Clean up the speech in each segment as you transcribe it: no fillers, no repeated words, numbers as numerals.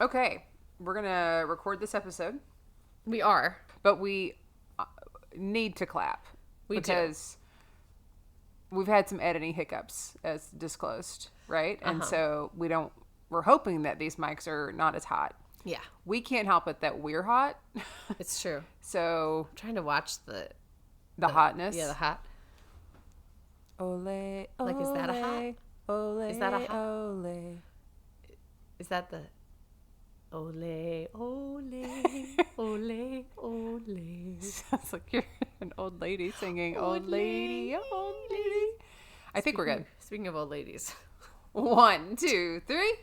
Okay, we're going to record this episode, We are. but we need to clap. We do. because we've had some editing hiccups as disclosed, right? And so we're hoping that these mics are not as hot. Yeah, We can't help it that we're hot. it's true. So I'm trying to watch the hotness. Yeah, the hot. Ole, ole, Like, is that a hot? Ole, Is that a hot? ole. Is that the ole, ole, ole, ole? Sounds like you're an old lady singing old lady, old lady. I think we're good. Speaking of old ladies. 1, 2, 3.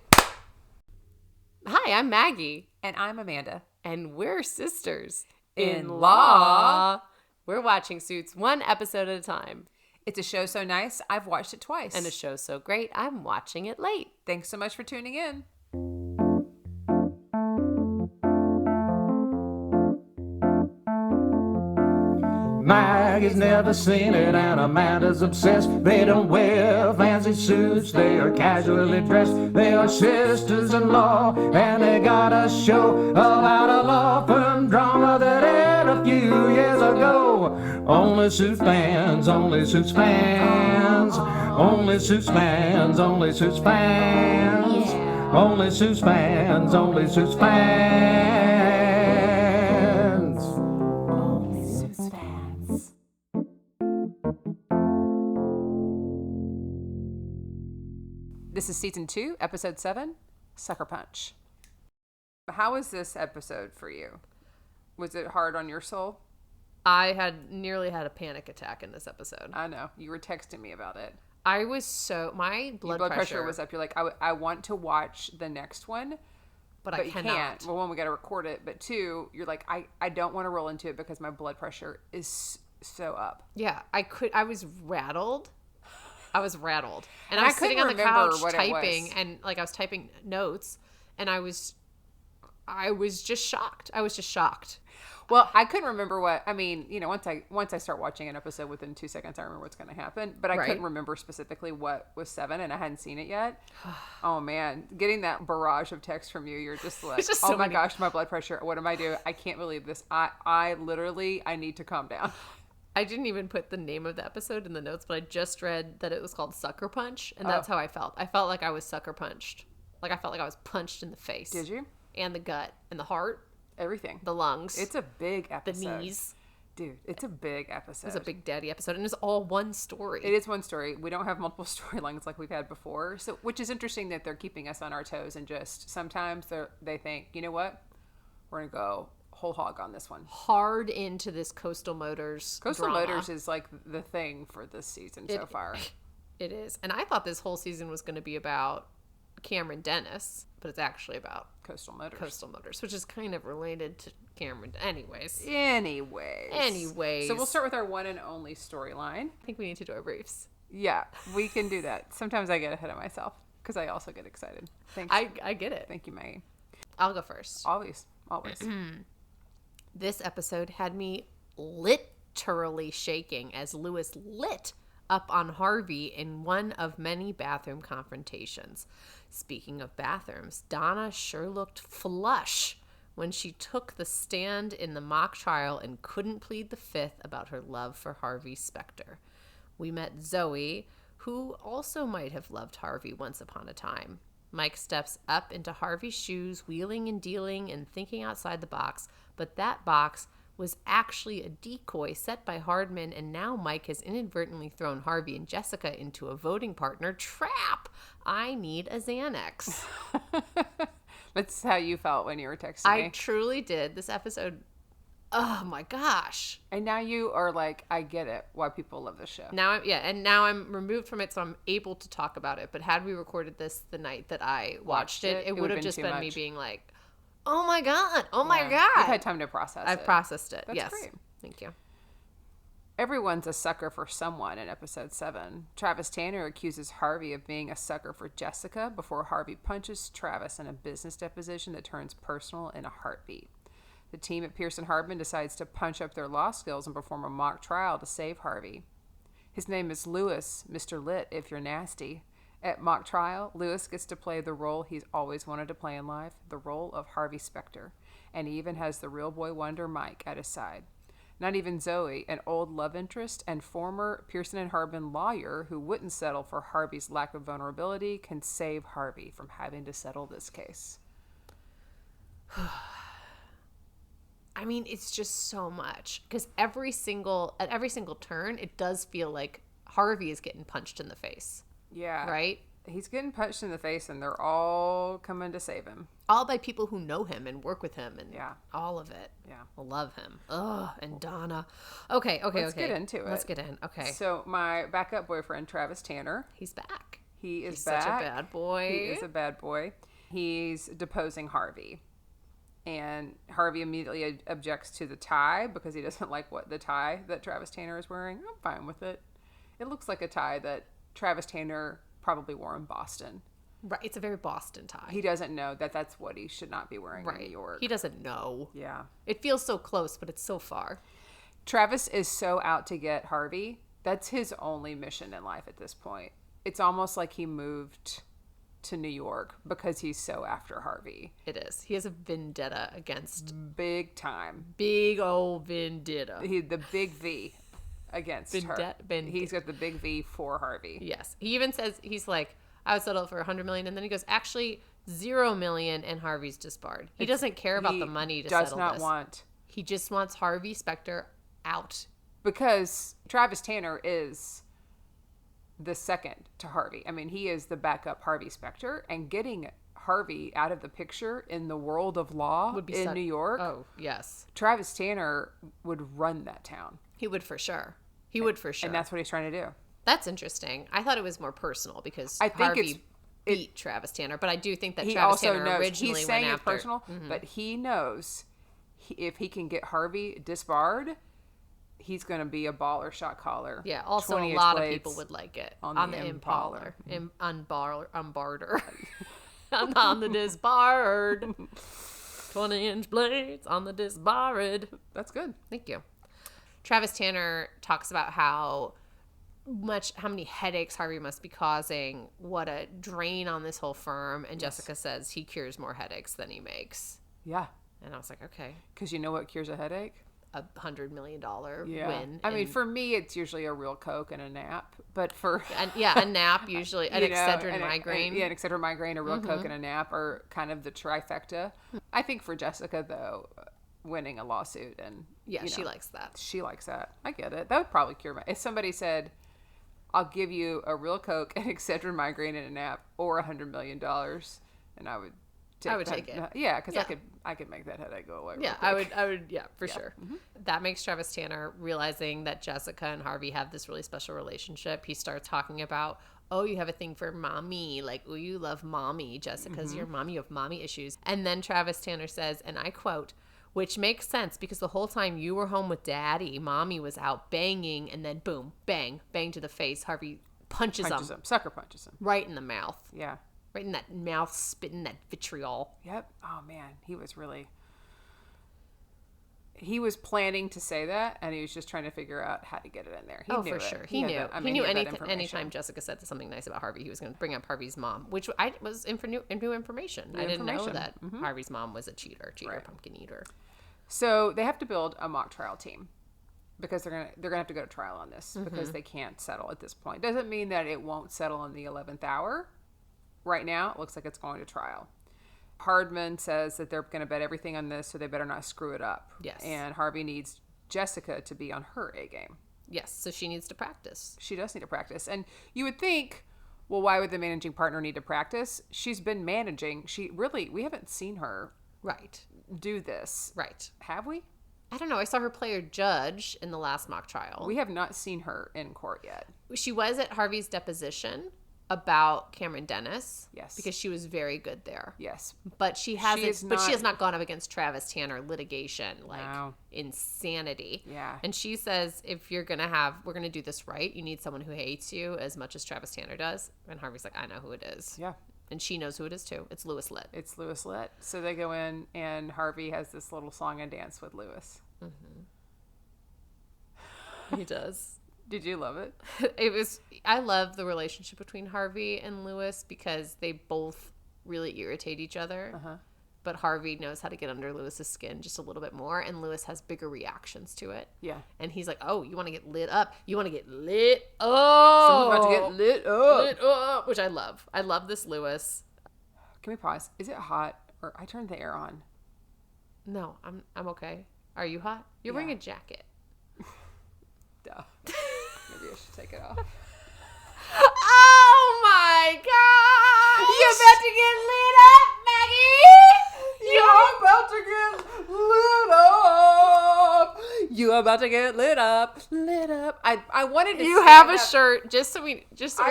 Hi, I'm Maggie. And I'm Amanda. And we're sisters. In law. We're watching Suits one episode at a time. It's a show so nice, I've watched it twice. And a show so great, I'm watching it late. Thanks so much for tuning in. Maggie's never seen it and Amanda's obsessed. They don't wear fancy suits, they are casually dressed. They are sisters-in-law and they got a show about a law firm drama that aired a few years ago. Only Suits fans, only Suits fans, only Suits fans, only Suits fans, only Suits fans, only Suits fans. This is season 2, episode 7, Sucker Punch. How was this episode for you? Was it hard on your soul? I had nearly had a panic attack in this episode. I know. You were texting me about it. I was so... My blood pressure was up. You're like, I want to watch the next one, but but I you cannot. can't. Well, one, we got to record it. But two, you're like, I don't want to roll into it because my blood pressure is so up. Yeah, I was rattled. And And I was I sitting couldn't on the remember couch what it typing, was. and like I was typing notes, and I was just shocked. I was just shocked. Well, I couldn't remember what, I mean, you know, once I start watching an episode within 2 seconds, I remember what's going to happen. But I Right. couldn't remember specifically what was 7, and I hadn't seen it yet. Oh, man. Getting that barrage of text from you, you're just like, just oh so my many. gosh, my blood pressure. What am I doing? I can't believe this. I literally, I need to calm down. I didn't even put the name of the episode in the notes, but I just read that it was called Sucker Punch, and that's how I felt. I felt like I was sucker punched. Like I felt like I was punched in the face. Did you? And the gut, and the heart, Everything. the lungs, It's a big the episode. knees. Dude, it's a big episode. It was a big daddy episode, and it's all one story. It is one story. We don't have multiple storylines like we've had before. So, which is interesting that they're keeping us on our toes and just sometimes they think, you know what? We're going to go whole hog on this one. Hard into this Coastal Motors Coastal drama. Motors is like the thing for this season so far. It is. And I thought this whole season was going to be about Cameron Dennis, but it's actually about Coastal Motors. Coastal Motors, which is kind of related to Cameron. Anyways. Anyways. So we'll start with our one and only storyline. I think we need to do our briefs. Yeah, we can do that. Sometimes I get ahead of myself because I also get excited. Thanks. I get it. Thank you, Maggie. I'll go first. Always. This episode had me literally shaking as Lewis lit up on Harvey in one of many bathroom confrontations. Speaking of bathrooms, Donna sure looked flush when she took the stand in the mock trial and couldn't plead the fifth about her love for Harvey Specter. We met Zoe, who also might have loved Harvey once upon a time. Mike steps up into Harvey's shoes, wheeling and dealing and thinking outside the box, but that box was actually a decoy set by Hardman, and now Mike has inadvertently thrown Harvey and Jessica into a voting partner trap. I need a Xanax. That's how you felt when you were texting me. I truly did. This episode, oh my gosh. And now you are like, I get it, why people love this show. Now I'm removed from it, so I'm able to talk about it. But had we recorded this the night that I watched it, it would have just been me being like, oh my God, oh my God. You've had time to process it. I've processed it. That's yes. great. Thank you. Everyone's a sucker for someone in episode 7. Travis Tanner accuses Harvey of being a sucker for Jessica before Harvey punches Travis in a business deposition that turns personal in a heartbeat. The team at Pearson Hardman decides to punch up their law skills and perform a mock trial to save Harvey. His name is Lewis, Mr. Litt, if you're nasty, At mock trial, Lewis gets to play the role he's always wanted to play in life, the role of Harvey Specter. And he even has the real boy wonder Mike at his side. Not even Zoe, an old love interest and former Pearson and Harbin lawyer who wouldn't settle for Harvey's lack of vulnerability, can save Harvey from having to settle this case. I mean, it's just so much. Because at every single turn, it does feel like Harvey is getting punched in the face. Yeah. Right? He's getting punched in the face, and they're all coming to save him. All by people who know him and work with him, and all of it. Yeah. Love him. Ugh, and Donna. Okay. Let's get into it. Let's get in. Okay. So my backup boyfriend, Travis Tanner. He's back. He's back. Such a bad boy. He is a bad boy. He's deposing Harvey. And Harvey immediately objects to the tie because he doesn't like the tie that Travis Tanner is wearing. I'm fine with it. It looks like a tie that Travis Tanner probably wore in Boston. Right. It's a very Boston tie. He doesn't know that that's what he should not be wearing in New York. He doesn't know. Yeah. It feels so close, but it's so far. Travis is so out to get Harvey. That's his only mission in life at this point. It's almost like he moved to New York because he's so after Harvey. It is. He has a vendetta against... Big time. Big old vendetta. The big V against her. He's got the big V for Harvey. Yes. He even says, he's like, I would settle for $100 million. And then he goes, actually, $0 million, and Harvey's disbarred. He doesn't care about the money to settle this. Does not want. He just wants Harvey Specter out. Because Travis Tanner is the second to Harvey. I mean, he is the backup Harvey Specter, and getting Harvey out of the picture in the world of law would be in New York. Oh, yes. Travis Tanner would run that town. He would for sure. He would for sure. And that's what he's trying to do. That's interesting. I thought it was more personal because I think Harvey beat Travis Tanner, but I do think that he Travis also Tanner knows, originally he's went saying after. It's personal, but he knows if he can get Harvey disbarred, he's going to be a baller shot caller. Yeah. Also, a lot of people would like it on the impaler, on barter, on the disbarred. 20-inch blades on the disbarred. That's good. Thank you. Travis Tanner talks about how many headaches Harvey must be causing, what a drain on this whole firm, and Jessica says he cures more headaches than he makes. Yeah. And I was like, okay. Because you know what cures a headache? A $100 million win. I mean, for me, it's usually a real Coke and a nap. But for... a nap, usually. An Excedrin migraine. An Excedrin migraine, a real Coke, and a nap are kind of the trifecta. I think for Jessica, though, winning a lawsuit and... Yeah, she likes that. She likes that. I get it. That would probably cure my... If somebody said, I'll give you a real Coke, an Excedrin migraine, and a nap, or $100 million, and I would... take it. Yeah, because I could make that headache go away. Yeah, I would. Yeah, for sure. Mm-hmm. That makes Travis Tanner, realizing that Jessica and Harvey have this really special relationship. He starts talking about, oh, you have a thing for mommy. Like, oh, you love mommy. Jessica's your mommy. You have mommy issues. And then Travis Tanner says, and I quote, which makes sense because the whole time you were home with daddy, mommy was out banging, and then boom, bang, bang to the face. Harvey punches him. Sucker punches him. Right in the mouth. Yeah. Right in that mouth, spitting that vitriol. Yep. Oh, man. He was planning to say that, and he was just trying to figure out how to get it in there. He knew for it. sure. He knew. He knew anytime Jessica said something nice about Harvey, he was going to bring up Harvey's mom, which was new information. I didn't know that Harvey's mom was a cheater, pumpkin eater. So they have to build a mock trial team because they're gonna have to go to trial on this because they can't settle at this point. Doesn't mean that it won't settle in the 11th hour. Right now, it looks like it's going to trial. Hardman says that they're going to bet everything on this, so they better not screw it up. Yes. And Harvey needs Jessica to be on her A game. Yes, so she needs to practice. She does need to practice. And you would think, well, why would the managing partner need to practice? She's been managing. We haven't seen her do this. Right. Have we? I don't know. I saw her play a judge in the last mock trial. We have not seen her in court yet. She was at Harvey's deposition about Cameron Dennis. Yes. Because she was very good there. Yes. But she has not gone up against Travis Tanner litigation, insanity. Yeah. And she says, if we're going to do this right, you need someone who hates you as much as Travis Tanner does. And Harvey's like, I know who it is. Yeah. And she knows who it is too. It's Lewis LITT. It's Lewis LITT. So they go in and Harvey has this little song and dance with Lewis. Mm-hmm. He does. Did you love it? I love the relationship between Harvey and Lewis because they both really irritate each other. Uh-huh. But Harvey knows how to get under Lewis's skin just a little bit more, and Lewis has bigger reactions to it. Yeah. And he's like, oh, you want to get lit up? You want to get lit up? Someone's about to get lit up. Lit up, which I love. I love this Lewis. Can we pause? Is it hot? Or I turned the air on. No, I'm okay. Are you hot? You're wearing a jacket. Duh. Maybe I should take it off. Oh my god! You're about to get lit up, Maggie! You're about to get lit up. You are about to get lit up. Lit up. I wanted to. You have a shirt. Just so we're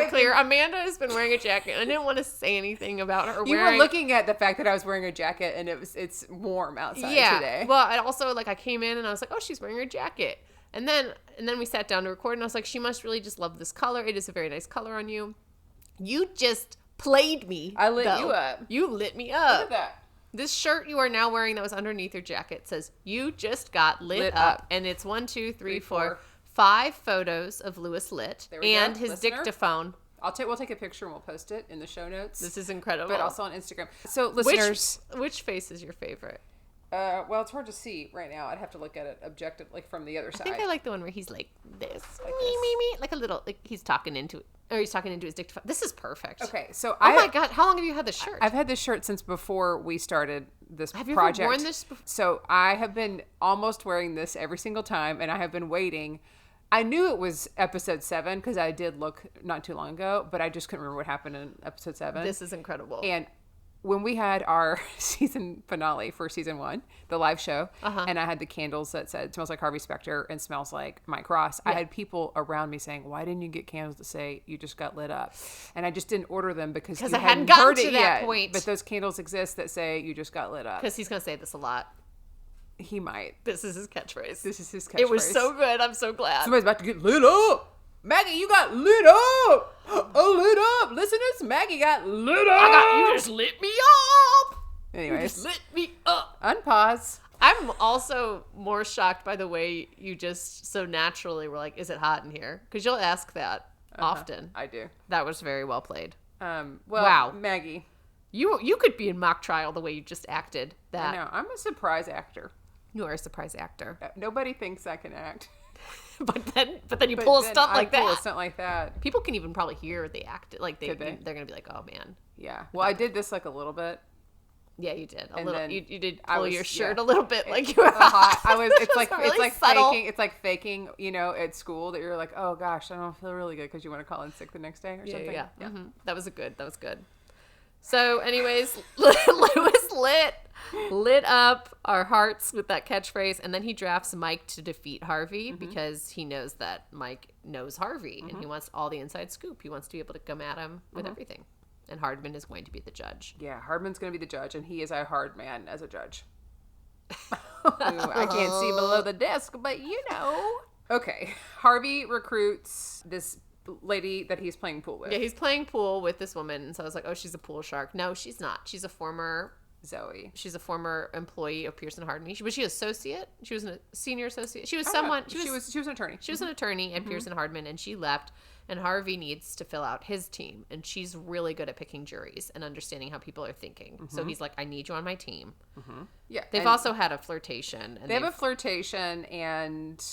clear, been- Amanda has been wearing a jacket. I didn't want to say anything about her You wearing. were looking at the fact that I was wearing a jacket and it's warm outside today. Well, I also I came in and I was like, oh, she's wearing her jacket. And then we sat down to record and I was like, she must really just love this color. It is a very nice color on you. You just played me. I lit you up. You lit me up. Look at that. This shirt you are now wearing that was underneath your jacket says, you just got lit up. And it's 1, 2, 3, 4, 5 photos of Lewis lit and go, his listener. dictaphone. We'll take a picture and we'll post it in the show notes. This is incredible. But also on Instagram. So listeners. Which face is your favorite? Well, it's hard to see right now. I'd have to look at it objectively from the other side. I think I like the one where he's like this. Like me, this. me, me. Like a little, like he's talking into his dictaphone. This is perfect. Okay, so Oh my God. How long have you had this shirt? I've had this shirt since before we started this Have you project. ever worn this before? So I have been almost wearing this every single time, and I have been waiting. I knew it was episode 7 because I did look not too long ago, but I just couldn't remember what happened in episode 7. This is incredible. And when we had our season finale for season 1, the live show, and I had the candles that said "Smells like Harvey Specter" and "Smells like Mike Ross," I had people around me saying, "Why didn't you get candles to say you just got lit up?" And I just didn't order them because I hadn't gotten heard to it that yet. point. But those candles exist that say you just got lit up. Because he's going to say this a lot. He might. This is his catchphrase. This is his catchphrase. It was so good. I'm so glad. Somebody's about to get lit up. Maggie, you got lit up. Oh, lit up. Listeners, Maggie got lit up. You just lit me up. You Anyways, just lit me up. unpause. I'm also more shocked by the way you just so naturally were like, is it hot in here? Because you'll ask that often. I do. That was very well played. Well, Wow. Maggie. You could be in mock trial the way you just acted that. I know. I'm a surprise actor. You are a surprise actor. Nobody thinks I can act. But then you But pull a then stunt I like pull that. a stunt like that. People can even probably hear they acted like Could they? they're gonna be like, oh man. Yeah. Well, I did this like a little bit. Yeah, you did. A And little. then You did I pull was- your shirt yeah. a little bit, like you were Hot. I was. It's It like was really it's like subtle. faking. It's like faking. You know, at school that you're like, oh gosh, I don't feel really good because you want to call in sick the next day or Yeah, something. yeah. Mhm. That was good. So, anyways, Lewis lit up our hearts with that catchphrase, and then he drafts Mike to defeat Harvey because he knows that Mike knows Harvey, and he wants all the inside scoop. He wants to be able to come at him with everything. And Hardman is going to be the judge. Yeah, Hardman's going to be the judge, and he is a hard man as a judge. I can't see below the desk, but you know. Okay, Harvey recruits this lady that he's playing pool with. Yeah, he's playing pool with this woman, and so I was like, oh, she's a pool shark. No, she's not. She's a former Zoe. She's a former employee of Pearson Hardman. Was she an associate? She was a senior associate. She was someone. She was an attorney. She was an attorney at Pearson Hardman, and she left. And Harvey needs to fill out his team, and she's really good at picking juries and understanding how people are thinking. So he's like, "I need you on my team." Yeah, They've also had a flirtation. And they have a flirtation, and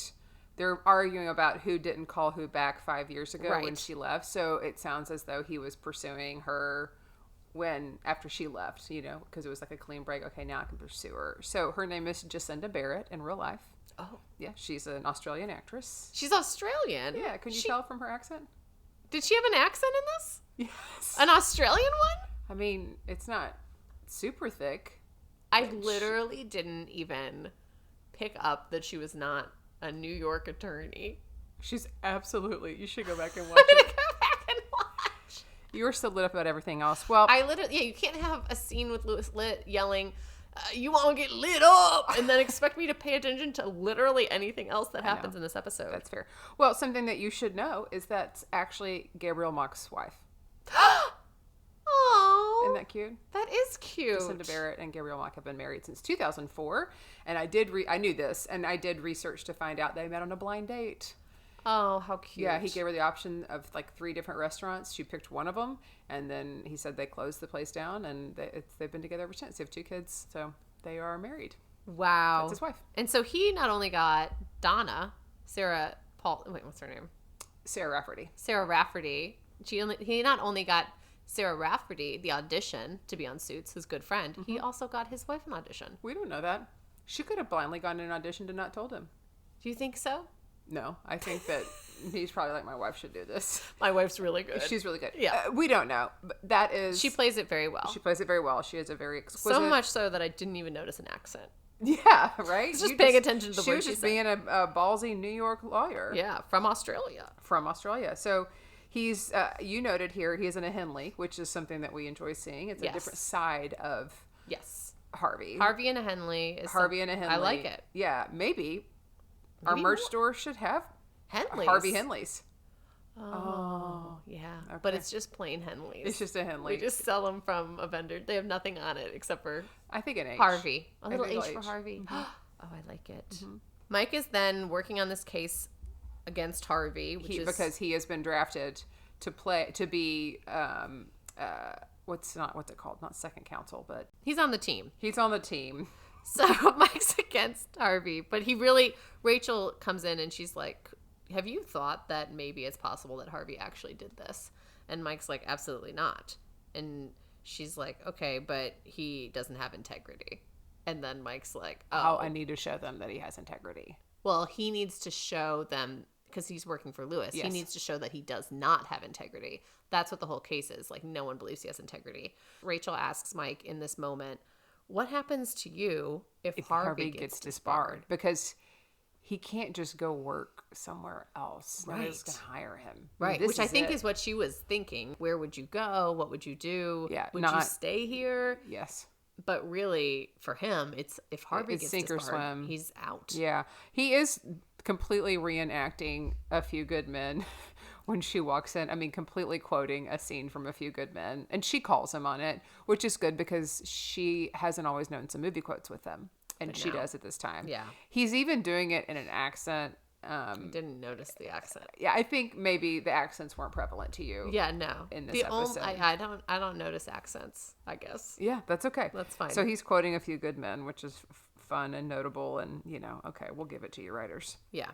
they're arguing about who didn't call who back 5 years ago when Right. she left. So it sounds as though he was pursuing her after she left, you know, because it was like a clean break. Okay, now I can pursue her. So her name is Jacinda Barrett in real life. Oh, Yeah, she's an Australian actress. she's Australian. Yeah, can you tell from her accent? Did she have an accent in this? Yes. An Australian one? I mean, it's not super thick. I literally didn't even pick up that she was not a New York attorney. She's absolutely. You should go back and watch I'm gonna it. go back and watch. You were so lit up about everything else. Well, You can't have a scene with Lewis Litt yelling, you want to get lit up, and then expect me to pay attention to literally anything else that happens in this episode. that's fair. Well, something that you should know is that's actually Gabriel Mock's wife. Oh, Isn't that cute? that is cute. Jacinda Barrett and Gabriel Mock have been married since 2004, and I knew this, and I did research to find out they met on a blind date. Oh, how cute. Yeah, he gave her the option of like 3 different restaurants. She picked one of them, and then he said they closed the place down, and they've been together ever since. They have 2 kids, so they are married. Wow. That's his wife. And so he not only got Donna, what's her name? Sarah Rafferty. Sarah Rafferty. He not only got Sarah Rafferty the audition to be on Suits, his good friend, he also got his wife an audition. We don't know that. She could have blindly gone in an audition and not told him. Do you think so? No, I think that he's probably like, my wife should do this. My wife's really good. She's really good. Yeah. We don't know. But that is... She plays it very well. She plays it very well. She has a very exquisite... So much so that I didn't even notice an accent. Yeah, right? Just paying attention to the she words was just said. being a ballsy New York lawyer. Yeah, from Australia. From Australia. So he's, you noted here, he is in a Henley, which is something that we enjoy seeing. It's a different side of Harvey. Harvey and a Henley. Harvey and a Henley. I like it. Yeah, maybe our merch store should have Henleys. Harvey Henleys. Oh, yeah. Okay. But it's just plain Henleys. It's just a Henley. We just sell them from a vendor. They have nothing on it except for I think an H. Harvey. A I little think H for Harvey. Mm-hmm. Oh, I like it. Mike is then working on this case against Harvey, because he has been drafted to be what's it called? Not second counsel, but he's on the team. He's on the team. So Mike's against Harvey, but Rachel comes in and she's like, have you thought that maybe it's possible that Harvey actually did this? And Mike's like, absolutely not. And she's like, okay, but he doesn't have integrity. And then Mike's like, oh, I need to show them that he has integrity. Well, he needs to show them, because he's working for Lewis, Yes. he needs to show that he does not have integrity. That's what the whole case is. Like, no one believes he has integrity. Rachel asks Mike in this moment, what happens to you if Harvey gets disbarred? Because he can't just go work somewhere else. Nobody's going to hire him. Right, which I think is what she was thinking. Where would you go? What would you do? Yeah, would you stay here? Yes. But really, for him, it's if Harvey gets sink or disbarred, swim. he's out. Yeah. He is completely reenacting A Few Good Men when she walks in. I mean, completely quoting a scene from A Few Good Men. And she calls him on it, which is good because she hasn't always known some movie quotes with them. And she does at this time. Yeah. He's even doing it in an accent. I didn't notice the accent. Yeah, I think maybe the accents weren't prevalent to you. Yeah, no. In this episode. I don't notice accents, I guess. Yeah, that's okay. That's fine. So he's quoting A Few Good Men, which is fun and notable, and okay, we'll give it to you, writers. Yeah.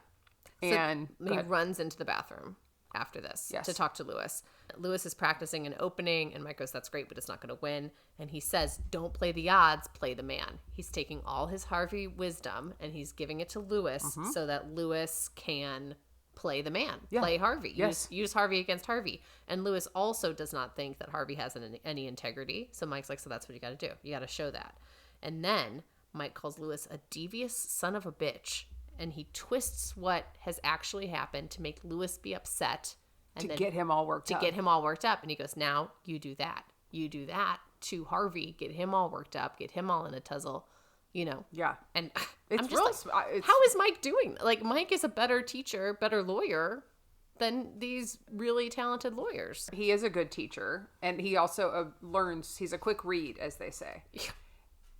And so he runs into the bathroom after this to talk to Lewis. Lewis is practicing an opening, and Mike goes, that's great, but it's not going to win. And he says, don't play the odds, play the man. He's taking all his Harvey wisdom, and he's giving it to Lewis so that Lewis can play the man, play Harvey. Yes. Use Harvey against Harvey. And Lewis also does not think that Harvey has any integrity. So Mike's like, so that's what you got to do. You got to show that. And then Mike calls Lewis a devious son of a bitch. And he twists what has actually happened to make Lewis be upset. And to get him all worked up. To get him all worked up. And he goes, now you do that. You do that to Harvey. Get him all worked up. Get him all in a tussle. Yeah. And it's I'm just real. like, how is Mike doing? Like, Mike is a better teacher, better lawyer than these really talented lawyers. He is a good teacher. And he also learns, he's a quick read, as they say. Yeah.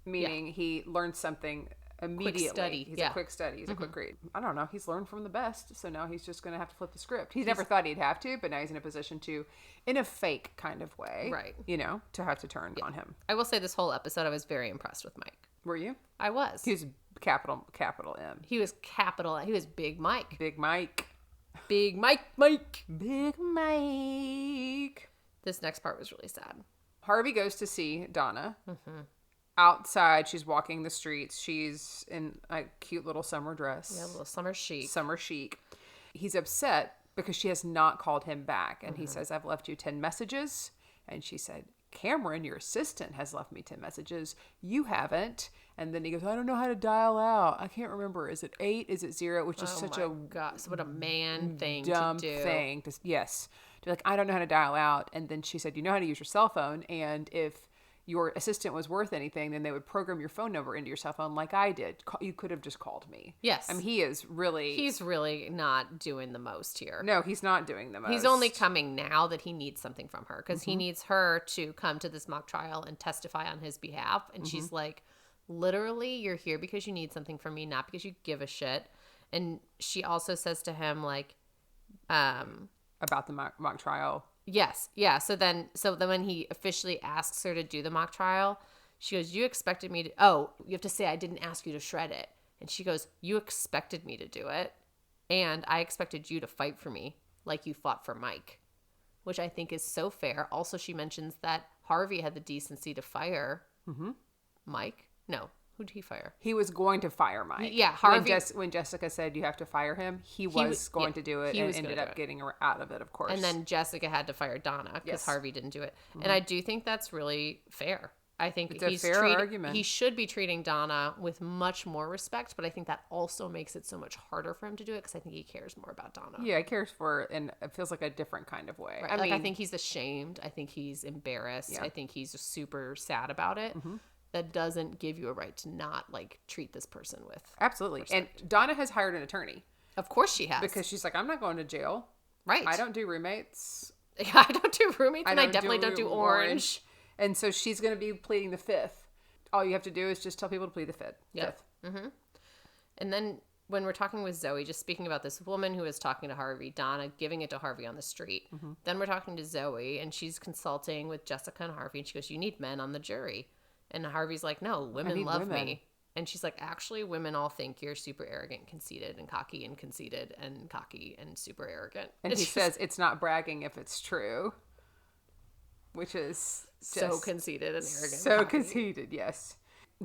Meaning he learns something immediately. study. He's a quick study. He's a quick read. I don't know. He's learned from the best. So now he's just going to have to flip the script. He's never thought he'd have to, but now he's in a position to, in a fake kind of way, Right. To have to turn on him. I will say this whole episode, I was very impressed with Mike. Were you? I was. He was capital M. He was he was Big Mike. Big Mike. Big Mike. Big Mike. This next part was really sad. Harvey goes to see Donna. Outside, she's walking the streets. She's in a cute little summer dress. Yeah, a little summer chic. Summer chic. He's upset because she has not called him back. And he says, I've left you 10 messages. And she said, Cameron, your assistant, has left me 10 messages. You haven't. And then he goes, I don't know how to dial out. I can't remember. Is it 8? Is it 0? Which is such a God, so what a man thing dumb to do. thing. Yes. To be like, I don't know how to dial out. And then she said, you know how to use your cell phone. And if your assistant was worth anything, then they would program your phone number into your cell phone like I did. You could have just called me. Yes. I mean, he's really not doing the most here. No, he's not doing the most. He's only coming now that he needs something from her because he needs her to come to this mock trial and testify on his behalf. And she's like, literally, you're here because you need something from me, not because you give a shit. And she also says to him, like, About the mock trial. Yes. Yeah. So then when he officially asks her to do the mock trial, she goes, you expected me to, you have to say I didn't ask you to shred it. And she goes, you expected me to do it. And I expected you to fight for me like you fought for Mike, which I think is so fair. Also, she mentions that Harvey had the decency to fire Mike. No. Who did he fire? He was going to fire Mike. Yeah, Harvey. When Jessica said you have to fire him, he was going to do it and ended up getting her out of it, of course. And then Jessica had to fire Donna because Harvey didn't do it. And I do think that's really fair. I think it's a fair argument. He should be treating Donna with much more respect, but I think that also makes it so much harder for him to do it because I think he cares more about Donna. Yeah, he cares for her, and it feels like a different kind of way. Right. I think he's ashamed. I think he's embarrassed. Yeah. I think he's just super sad about it. That doesn't give you a right to not treat this person with absolutely respect. And Donna has hired an attorney. Of course she has, because she's like, I'm not going to jail. Right. I don't do roommates. Yeah, I don't do roommates, and I definitely don't do orange. And so she's going to be pleading the fifth. All you have to do is just tell people to plead the fifth. Yep. And then when we're talking with Zoe, just speaking about this woman who is talking to Harvey, Donna giving it to Harvey on the street. Then we're talking to Zoe, and she's consulting with Jessica and Harvey, and she goes, you need men on the jury. And Harvey's like, no, women love me. And she's like, actually, women all think you're super arrogant and conceited and cocky and conceited and cocky and super arrogant. And he says it's not bragging if it's true, which is so conceited and arrogant. So conceited, yes.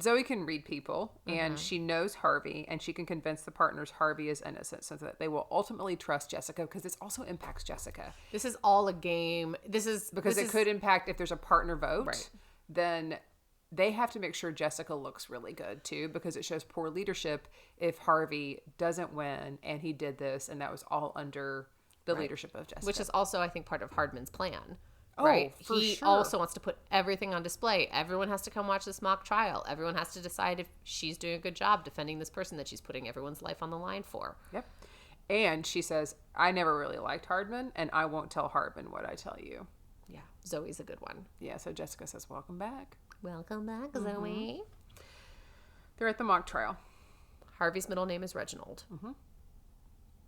Zoe can read people, and she knows Harvey, and she can convince the partners Harvey is innocent so that they will ultimately trust Jessica, because this also impacts Jessica. This is all a game. Because it could impact if there's a partner vote, then they have to make sure Jessica looks really good too, because it shows poor leadership if Harvey doesn't win and he did this and that was all under the leadership of Jessica. Which is also, I think, part of Hardman's plan. Oh, right? for he sure. also wants to put everything on display. Everyone has to come watch this mock trial. Everyone has to decide if she's doing a good job defending this person that she's putting everyone's life on the line for. Yep. And she says, I never really liked Hardman, and I won't tell Hardman what I tell you. Yeah, Zoe's a good one. Yeah, so Jessica says, welcome back. Welcome back, Zoe. They're at the mock trial. Harvey's middle name is Reginald,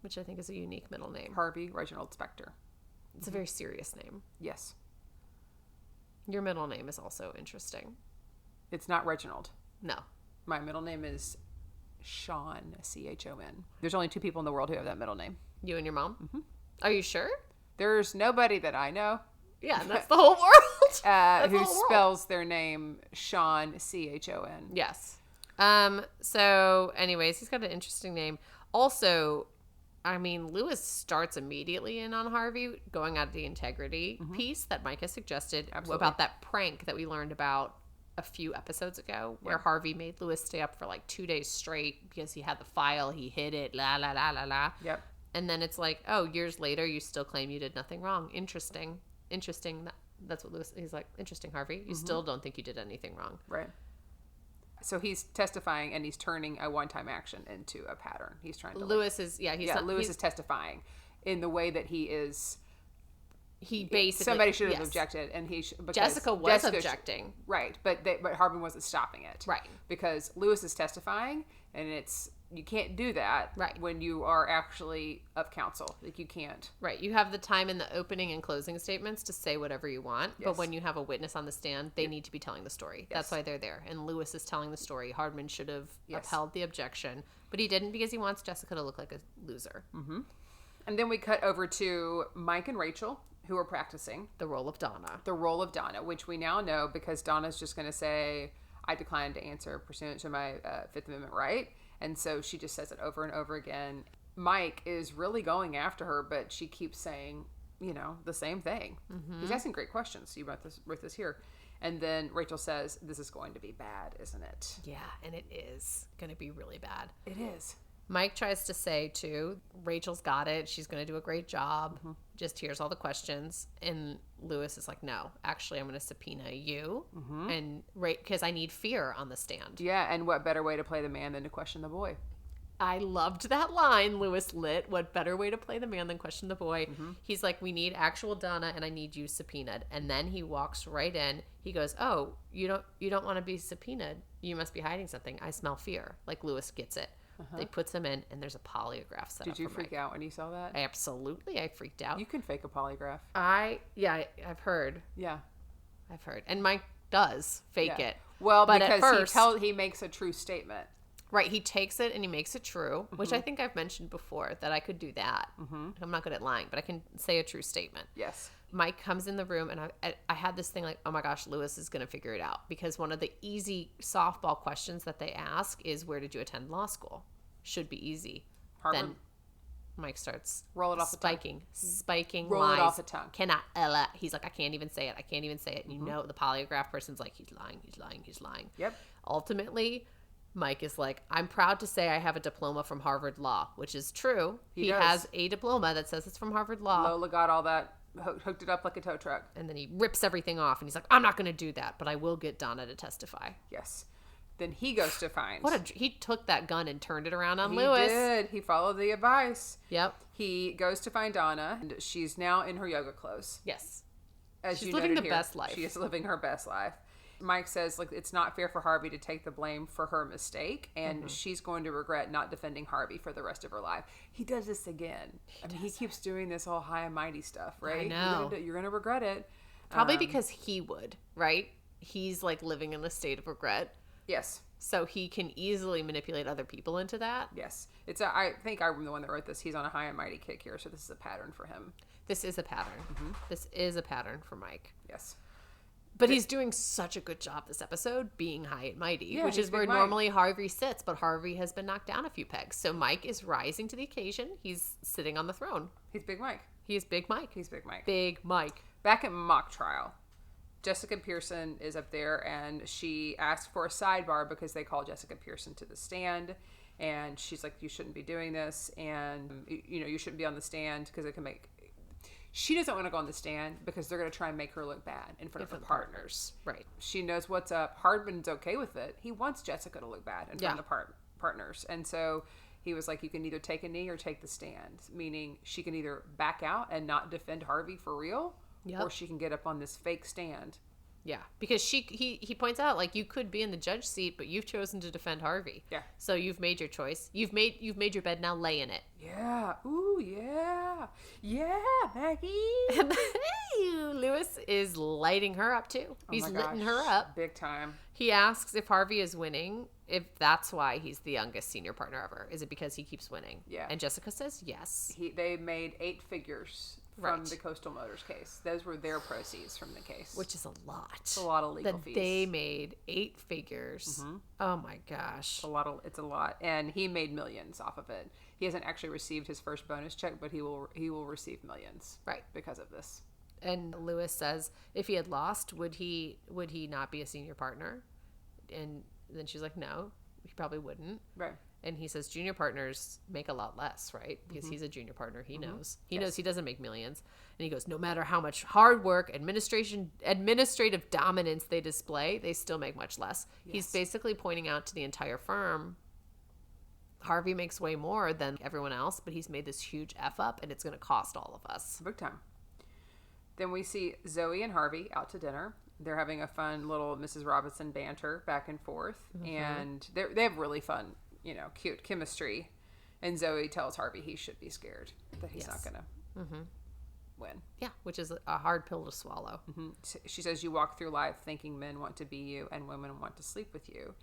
which I think is a unique middle name. Harvey Reginald Spector. It's a very serious name. Yes. Your middle name is also interesting. It's not Reginald. No. My middle name is Sean, C-H-O-N. There's only 2 people in the world who have that middle name. You and your mom? Are you sure? There's nobody that I know. Yeah, that's the whole world. Who spells their name Sean, C-H-O-N. Yes. So anyways, he's got an interesting name. Also, I mean, Lewis starts immediately in on Harvey, going out of the integrity piece that Mike has suggested about that prank that we learned about a few episodes ago, where Harvey made Lewis stay up for 2 days straight because he had the file, he hid it, la la la la la. Yep. And then it's like, oh, years later, you still claim you did nothing wrong. Interesting. That's what Lewis, he's like, interesting, Harvey. You still don't think you did anything wrong. Right. So he's testifying, and he's turning a one-time action into a pattern. He's trying to Lewis is testifying in the way that he is. He basically, somebody should have objected, and Jessica was objecting, right? But Harbin wasn't stopping it, right? Because Lewis is testifying, and you can't do that, right? When you are actually of counsel, you can't. Right. You have the time in the opening and closing statements to say whatever you want, but when you have a witness on the stand, they need to be telling the story. Yes. That's why they're there. And Lewis is telling the story. Hardman should have upheld the objection, but he didn't because he wants Jessica to look like a loser. Mm-hmm. And then we cut over to Mike and Rachel, who are practicing the role of Donna. The role of Donna, which we now know because Donna's just going to say, I decline to answer pursuant to my Fifth Amendment right. And so she just says it over and over again. Mike is really going after her, but she keeps saying, the same thing. Mm-hmm. He's asking great questions. You wrote this here. And then Rachel says, this is going to be bad, isn't it? Yeah, and it is going to be really bad. It is. Mike tries to say, too, Rachel's got it. She's going to do a great job. Mm-hmm. Just here's all the questions. And Lewis is like, no, actually, I'm going to subpoena you. Mm-hmm. And because I need fear on the stand. Yeah, and what better way to play the man than to question the boy? I loved that line, Lewis Litt. What better way to play the man than question the boy? Mm-hmm. He's like, we need actual Donna, and I need you subpoenaed. And then he walks right in. He goes, oh, you don't want to be subpoenaed. You must be hiding something. I smell fear. Like, Lewis gets it. They puts him in, and there's a polygraph set up. Did you freak out when you saw that? Absolutely, I freaked out. You can fake a polygraph. I've heard. Yeah. I've heard. And Mike does fake it. Well, but because at first, he makes a true statement. Right, he takes it and he makes it true, which I think I've mentioned before, that I could do that. I'm not good at lying, but I can say a true statement. Yes. Mike comes in the room, and I had this thing like, oh my gosh, Lewis is going to figure it out. Because one of the easy softball questions that they ask is, where did you attend law school? Should be easy. Harvard. Then Mike starts roll it off spiking roll lies. It off the tongue. Cannot, he's like, I can't even say it. And you know, the polygraph person's like, he's lying. Yep. Ultimately, Mike is like, I'm proud to say I have a diploma from Harvard Law, which is true. He has a diploma that says it's from Harvard Law. Lola got all that, hooked it up like a tow truck. And then he rips everything off, and he's like, I'm not going to do that, but I will get Donna to testify. Yes. Then he goes to find. He took that gun and turned it around on He Lewis. did. He followed the advice. Yep. He goes to find Donna, and she's now in her yoga clothes. Yes. As She's you living noted the here, best life. She is living her best life. Mike says, like, it's not fair for Harvey to take the blame for her mistake, and she's going to regret not defending Harvey for the rest of her life. He does this again. He keeps doing this all high and mighty stuff, right? I know. You're going to regret it. Probably because he would, right? He's like living in a state of regret. Yes. So he can easily manipulate other people into that. Yes. I think I'm the one that wrote this. He's on a high and mighty kick here, so this is a pattern for him. This is a pattern. This is a pattern for Mike. Yes. But he's doing such a good job this episode being high and mighty, which is where Mike. normally Harvey sits, but Harvey has been knocked down a few pegs. So Mike is rising to the occasion. He's sitting on the throne. He's Big Mike. He is Big Mike. He's Big Mike. Big Mike. Back at mock trial, Jessica Pearson is up there, and she asks for a sidebar because they call Jessica Pearson to the stand. And she's like, you shouldn't be doing this, and, you shouldn't be on the stand because it can make... She doesn't want to go on the stand because they're going to try and make her look bad in front of her partners. Right. She knows what's up. Hardman's okay with it. He wants Jessica to look bad in front of the partners. And so he was like, you can either take a knee or take the stand, meaning she can either back out and not defend Harvey for real, or she can get up on this fake stand. Yeah, because he points out, like, you could be in the judge seat, but you've chosen to defend Harvey. Yeah. So you've made your choice. You've made your bed, now lay in it. Yeah. Ooh, yeah. Yeah, Maggie. Lewis is lighting her up too. He's lighting her up. Big time. He asks if Harvey is winning, if that's why he's the youngest senior partner ever. Is it because he keeps winning? Yeah. And Jessica says yes. They made 8 figures from the Coastal Motors case. Those were their proceeds from the case. Which is a lot. It's a lot of legal fees. They made 8 figures. Oh my gosh. It's a lot. And he made millions off of it. He hasn't actually received his first bonus check, but he will receive millions. Right. Because of this. And Lewis says, if he had lost, would he not be a senior partner? And then she's like, no, he probably wouldn't. Right. And he says junior partners make a lot less, right? Because he's a junior partner. He knows. He knows he doesn't make millions. And he goes, no matter how much hard work, administrative dominance they display, they still make much less. Yes. He's basically pointing out to the entire firm, Harvey makes way more than everyone else, but he's made this huge F up, and it's going to cost all of us. Big time. Then we see Zoe and Harvey out to dinner. They're having a fun little Mrs. Robinson banter back and forth. And they have really fun, cute chemistry. And Zoe tells Harvey he should be scared, that he's not going to win. Yeah, which is a hard pill to swallow. She says, you walk through life thinking men want to be you and women want to sleep with you.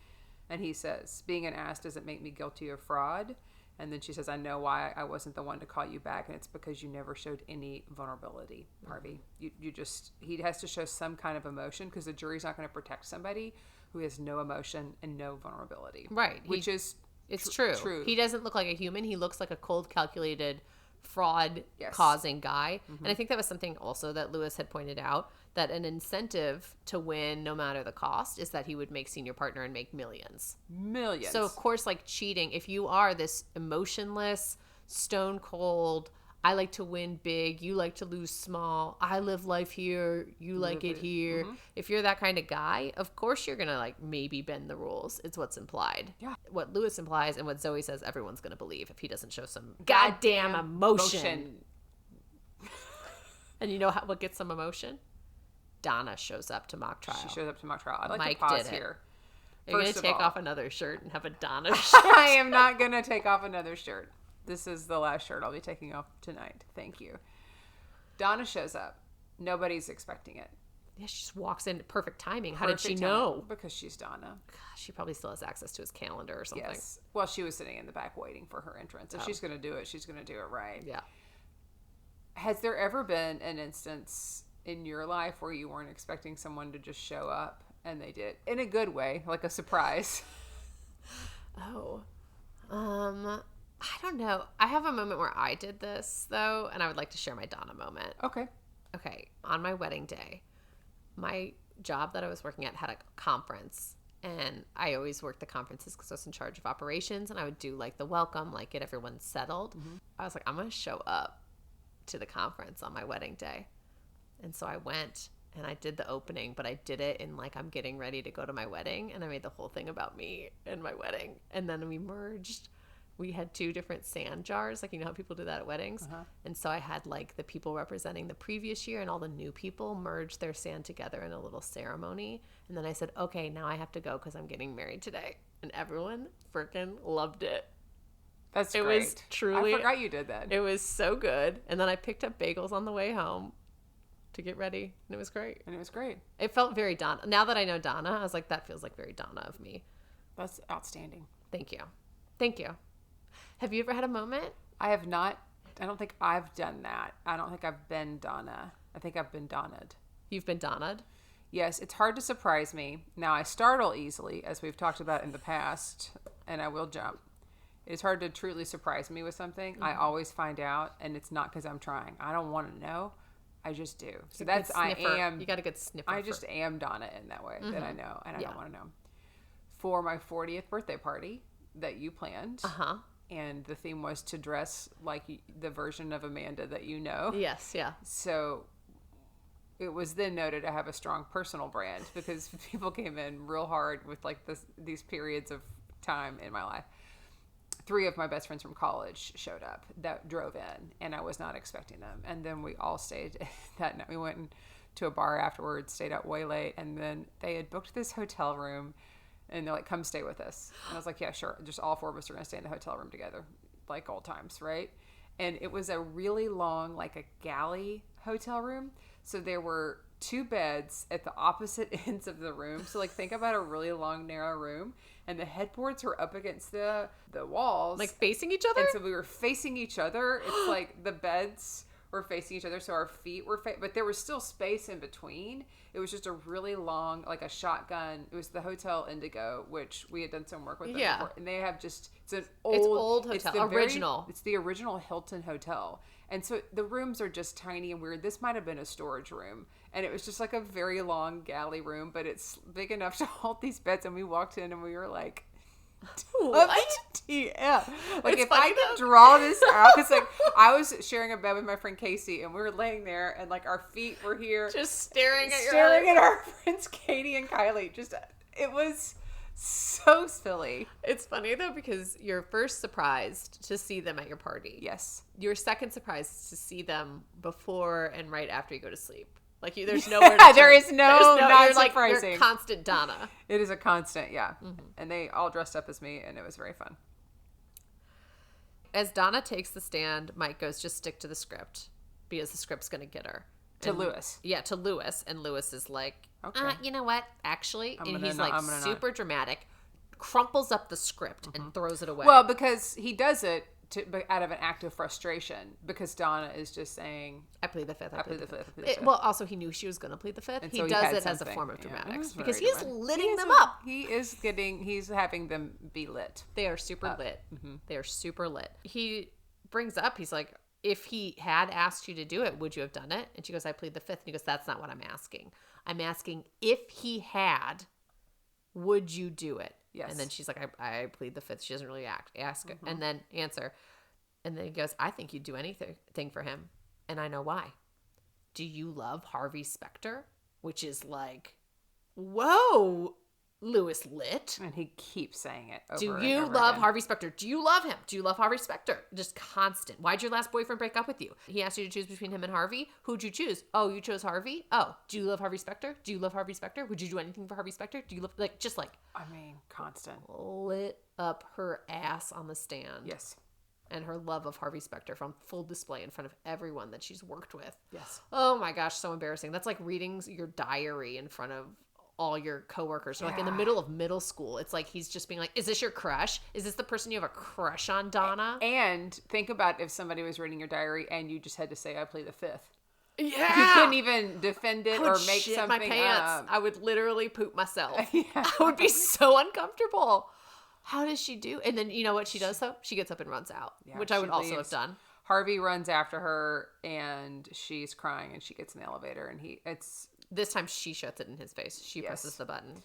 And he says, being an ass doesn't make me guilty of fraud. And then she says, I know why I wasn't the one to call you back, and it's because you never showed any vulnerability, Harvey. He has to show some kind of emotion, because the jury's not going to protect somebody who has no emotion and no vulnerability. Right. Which is it's true. He doesn't look like a human. He looks like a cold, calculated, fraud-causing guy. And I think that was something also that Lewis had pointed out, that an incentive to win, no matter the cost, is that he would make senior partner and make millions. Millions. So, of course, like cheating, if you are this emotionless, stone cold, I like to win big, you like to lose small, I live life here, you like it here. If you're that kind of guy, of course you're going to like maybe bend the rules. It's what's implied. Yeah. What Lewis implies and what Zoe says everyone's going to believe if he doesn't show some goddamn emotion. And you know what gets some emotion? Donna shows up to mock trial. She shows up to mock trial. I'd like Mike to pause did it. here. You're going First to of take all, off another shirt and have a Donna shirt. I am not going to take off another shirt. This is the last shirt I'll be taking off tonight. Thank you. Donna shows up. Nobody's expecting it. Yeah, she just walks in. Perfect timing. How did she Perfect know? timing, because she's Donna. Gosh, she probably still has access to his calendar or something. Yes. Well, she was sitting in the back waiting for her entrance. If she's going to do it, she's going to do it right. Yeah. Has there ever been an instance in your life where you weren't expecting someone to just show up and they did? In a good way, like a surprise. Oh. I don't know. I have a moment where I did this, though, and I would like to share my Donna moment. Okay. Okay. On my wedding day, my job that I was working at had a conference, and I always worked the conferences because I was in charge of operations, and I would do like the welcome, like get everyone settled. Mm-hmm. I was like, I'm going to show up to the conference on my wedding day. And so I went and I did the opening, but I did it in like I'm getting ready to go to my wedding, and I made the whole thing about me and my wedding. And then we merged. We had 2 different sand jars, like you know how people do that at weddings. Uh-huh. And so I had like the people representing the previous year and all the new people merge their sand together in a little ceremony. And then I said, okay, now I have to go because I'm getting married today. And everyone freaking loved it. That's it great. Was truly, I forgot you did that. It was so good. And then I picked up bagels on the way home to get ready, and it was great. It felt very Donna. Now that I know Donna, I was like, that feels like very Donna of me. That's outstanding. Thank you. Have you ever had a moment? I have not. I don't think I've done that. I don't think I've been Donna. I think I've been Donna'd. You've been Donna'd? Yes, it's hard to surprise me. Now, I startle easily, as we've talked about in the past, and I will jump. It's hard to truly surprise me with something. Mm-hmm. I always find out, and it's not because I'm trying. I don't want to know. I just do. So that's, I am. You got a good sniffer. I just am Donna in that way, mm-hmm. that I know, and I don't want to know. For my 40th birthday party that you planned, and the theme was to dress like the version of Amanda that you know. Yes, yeah. So it was then noted I have a strong personal brand because people came in real hard with like these periods of time in my life. 3 of my best friends from college showed up that drove in, and I was not expecting them. And then we all stayed that night. We went to a bar afterwards, stayed out way late, and then they had booked this hotel room. And they're like, come stay with us. And I was like, yeah, sure. Just all 4 of us are going to stay in the hotel room together, like old times, right? And it was a really long, like a galley hotel room. So there were 2 beds at the opposite ends of the room. So like think about a really long, narrow room. And the headboards were up against the walls. Like facing each other? And so we were facing each other. It's like the beds were facing each other. So our feet were but there was still space in between. It was just a really long, like a shotgun. It was the Hotel Indigo, which we had done some work with them before. And they have just, it's old hotel. Original. It's the original Hilton Hotel. And so the rooms are just tiny and weird. This might have been a storage room. And it was just like a very long galley room, but it's big enough to hold these beds. And we walked in and we were like, what? Yeah. Like it's if I could draw this out, because like I was sharing a bed with my friend Casey, and we were laying there, and like our feet were here, just staring at our friends Katie and Kylie. Just it was so silly. It's funny though because you're first surprised to see them at your party. Yes. Your second surprise is to see them before and right after you go to sleep. Like there's nowhere to there is no not you're surprising. You're constant Donna. It is a constant, yeah. Mm-hmm. And they all dressed up as me, and it was very fun. As Donna takes the stand, Mike goes, just stick to the script because the script's going to get her. To Lewis. Yeah, to Lewis. And Lewis is like, okay. You know what? Actually, he's like super dramatic, crumples up the script and throws it away. Well, because he does it out of an act of frustration, because Donna is just saying, I plead the fifth. I plead the fifth. Well, also he knew she was going to plead the fifth. And he so does it as a form of dramatics because he's litting them up. He's having them be lit. They are super lit. Mm-hmm. They are super lit. He brings up, he's like, if he had asked you to do it, would you have done it? And she goes, I plead the fifth. And he goes, that's not what I'm asking. I'm asking if he had, would you do it? Yes. And then she's like, I plead the fifth. She doesn't really ask it. And then answer. And then he goes, I think you'd do anything for him. And I know why. Do you love Harvey Specter? Which is like, whoa. Louis Litt. And he keeps saying it over Do and you over love again. Harvey Specter? Do you love him? Do you love Harvey Specter? Just constant. Why'd your last boyfriend break up with you? He asked you to choose between him and Harvey. Who'd you choose? Oh, you chose Harvey? Oh, do you love Harvey Specter? Do you love Harvey Specter? Would you do anything for Harvey Specter? Do you love, just I mean, constant. lit up her ass on the stand. Yes. And her love of Harvey Specter from full display in front of everyone that she's worked with. Yes. Oh my gosh, so embarrassing. That's like reading your diary in front of all your coworkers. Or like in the middle of middle school. It's like he's just being like, is this your crush? Is this the person you have a crush on, Donna? And think about if somebody was reading your diary and you just had to say, I plead the fifth. Yeah. You couldn't even defend it I would or make shit something my pants. up. I would literally poop myself. Yeah. I would be so uncomfortable. How does she do? And then you know what she does though? She gets up and runs out, Yeah, which I would she also leaves. have done. Harvey runs after her and she's crying and she gets in the elevator and This time she shuts it in his face. She Yes. presses the button.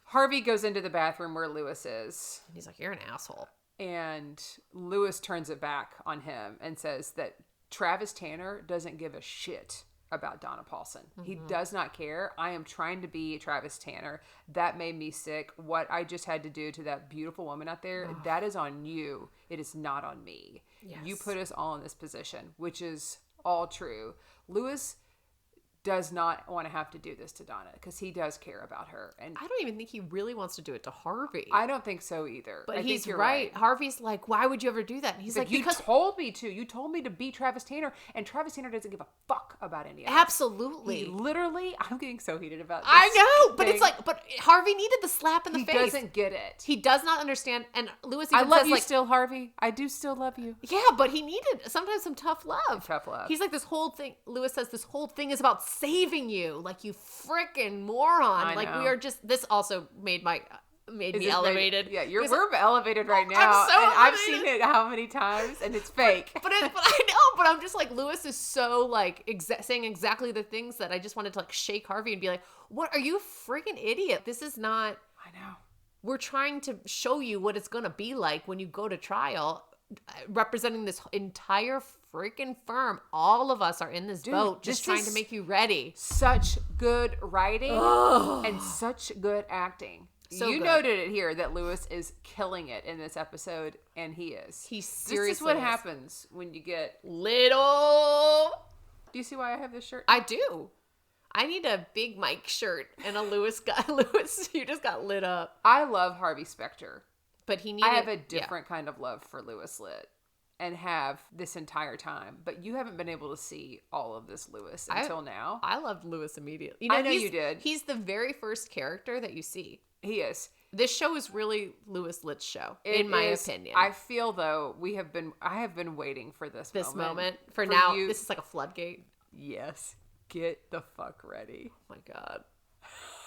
Harvey goes into the bathroom where Lewis is. And he's like, you're an asshole. And Lewis turns it back on him and says that Travis Tanner doesn't give a shit about Donna Paulson. He does not care. I am trying to be Travis Tanner. That made me sick. What I just had to do to that beautiful woman out there, that is on you. It is not on me. Yes. You put us all in this position, which is all true. Lewis does not want to have to do this to Donna because he does care about her. And I don't even think he really wants to do it to Harvey. I don't think so either. But I he's think you're right. Harvey's like, why would you ever do that? And he's like, you because told me to. You told me to be Travis Tanner, and Travis Tanner doesn't give a fuck about any of it. absolutely. He literally, I'm getting so heated about this. I know, but thing. it's like, but Harvey needed the slap in the he face. doesn't get it. He does not understand. And Lewis I even love says you like, still, Harvey. I do still love you. yeah, but he needed sometimes some tough love. Tough love. He's like, this whole thing, Lewis says, this whole thing is about saving you. Like, you freaking moron. I Like, know. we are just, this also made me elevated. Yeah, Because- we're elevated right I'm now. so and I've elevated. seen it how many times, and it's fake. But I know, but I'm just like, Lewis is so like saying exactly the things that I just wanted to like shake Harvey and be like, what are you a freaking idiot? This is not, I know. we're trying to show you what it's going to be like when you go to trial, representing this entire freaking firm. All of us are in this boat just this trying is- to make you ready. Such good writing and such good acting. So you good. noted it here that Lewis is killing it in this episode, and he is. He This seriously is what is. happens when you get. Little. Do you see why I have this shirt? I do. I need a Big Mike shirt and a Lewis guy. Lewis, you just got lit up. I love Harvey Specter. But he needed. I have a different kind of love for Lewis Litt, and have this entire time. But you haven't been able to see all of this Lewis until now. I loved Lewis immediately. I know he's- you did. He's the very first character that you see. He is. This show is really Lewis Litt's show, It in my is- opinion. I feel though I have been waiting for this moment for for now. you- This is like a floodgate. Yes. Get the fuck ready. Oh my god.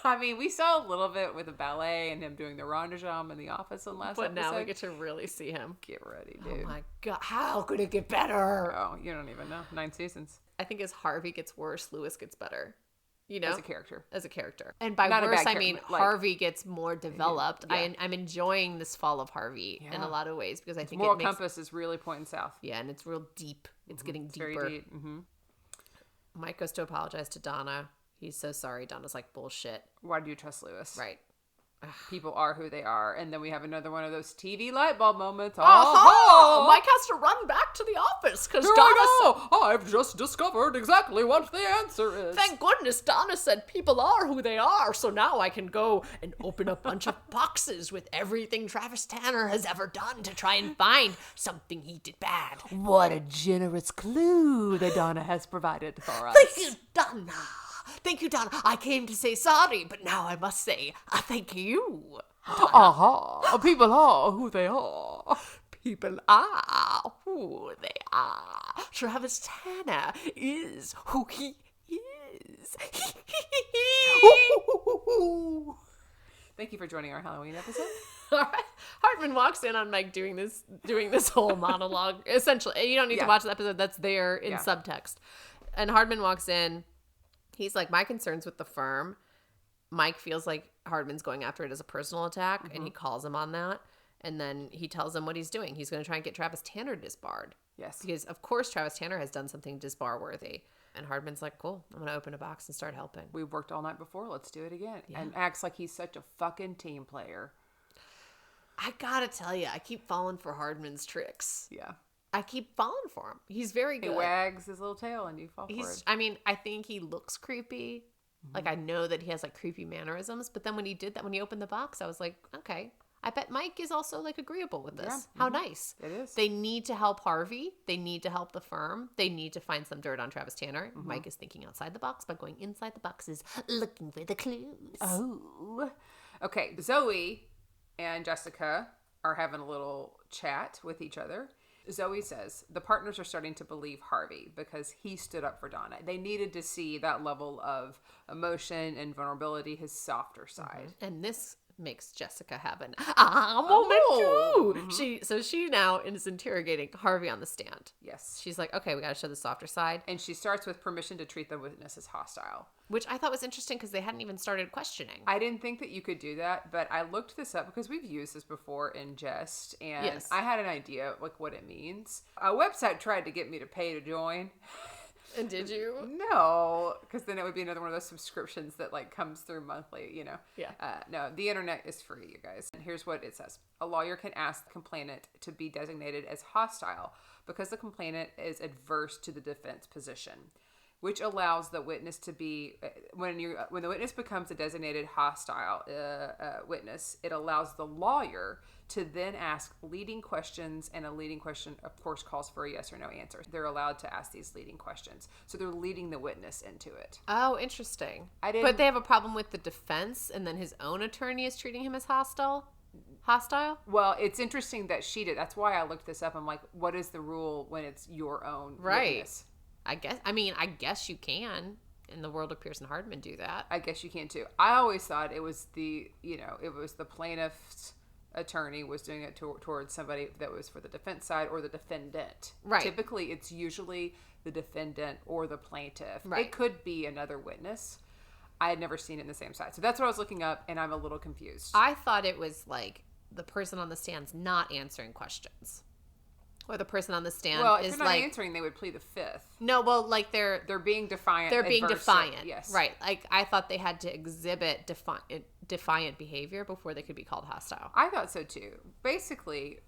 I mean, we saw a little bit with the ballet and him doing the rendezvous in the office in last But episode. now we get to really see him. Get ready, Oh dude. my god. How could it get better? Oh, you don't even know. 9 seasons I think as Harvey gets worse, Lewis gets better. You know? as a character. As a character. And by Not a worse, bad I mean character, like- Harvey gets more developed. Yeah. I'm enjoying this fall of Harvey in Yeah. a lot of ways because I think Moral it makes... compass is really pointing south. Yeah, and it's real deep. It's getting It's deeper. very deep. Mm-hmm. Mike goes to apologize to Donna. He's so sorry. Donna's like, bullshit. Why do you trust Lewis? Right. People are who they are. And then we have another one of those TV light bulb moments. Oh, Mike has to run back to the office because Here Donna I go. I've just discovered exactly what the answer is. Thank goodness Donna said people are who they are, so now I can go and open a bunch of boxes with everything Travis Tanner has ever done to try and find something he did bad. What a generous clue that Donna has provided for us. Thank you, Donna. Thank you, Donna. I came to say sorry, but now I must say thank you. Aha. People are who they are. People are who they are. Travis Tanner is who he is. Thank you for joining our Halloween episode. Hartman walks in on Mike doing this whole monologue. Essentially, you don't need to Yeah. watch the episode. That's there in Yeah. subtext. And Hardman walks in. He's like, my concerns with the firm. Mike feels like Hardman's going after it as a personal attack, and he calls him on that. And then he tells him what he's doing. He's going to try and get Travis Tanner disbarred. Yes. Because, of course, Travis Tanner has done something disbar worthy. And Hardman's like, cool, I'm going to open a box and start helping. We've worked all night before. Let's do it again. Yeah. And acts like he's such a fucking team player. I got to tell you, I keep falling for Hardman's tricks. Yeah. I keep falling for him. He's very good. He wags his little tail and you fall for it. I mean, I think he looks creepy. Like, I know that he has, like, creepy mannerisms. But then when he did that, when he opened the box, I was like, okay. I bet Mike is also, like, agreeable with this. Yeah. How nice. It is. They need to help Harvey. They need to help the firm. They need to find some dirt on Travis Tanner. Mike is thinking outside the box by going inside the boxes, looking for the clues. Oh. Okay, Zoe and Jessica are having a little chat with each other. Zoe says the partners are starting to believe Harvey because he stood up for Donna. They needed to see that level of emotion and vulnerability, his softer side. And this makes Jessica have an moment too. She now is interrogating Harvey on the stand. Yes. She's like, okay, we got to show the softer side. And she starts with permission to treat the witness as hostile. Which I thought was interesting because they hadn't even started questioning. I didn't think that you could do that, but I looked this up because we've used this before in jest, and Yes. I had an idea like what it means. A website tried to get me to pay to join. And did you? No, because then it would be another one of those subscriptions that like comes through monthly, you know. Yeah. No, the internet is free, you guys. And here's what it says. A lawyer can ask the complainant to be designated as hostile because the complainant is adverse to the defense position, which allows the witness to be, when the witness becomes a designated hostile witness, it allows the lawyer to then ask leading questions, and a leading question, of course, calls for a yes or no answer. They're allowed to ask these leading questions. So they're leading the witness into it. Oh, interesting. But they have a problem with the defense, and then his own attorney is treating him as hostile? Well, it's interesting that she did. That's why I looked this up. I'm like, what is the rule when it's your own witness? I guess you can. In the world of Pearson Hardman do that. I guess you can too. I always thought it was the plaintiff's attorney was doing it towards somebody that was for the defense side or the defendant. Right. Typically, it's usually the defendant or the plaintiff. Right. It could be another witness. I had never seen it in the same side. So that's what I was looking up, and I'm a little confused. I thought it was like the person on the stand's not answering questions. Or the person on the stand well, if is they're not like answering, they would plead the fifth. No, well, like they're being defiant. They're being defiant. Yes. Right. Like I thought they had to exhibit defiant behavior before they could be called hostile. I thought so too. Basically,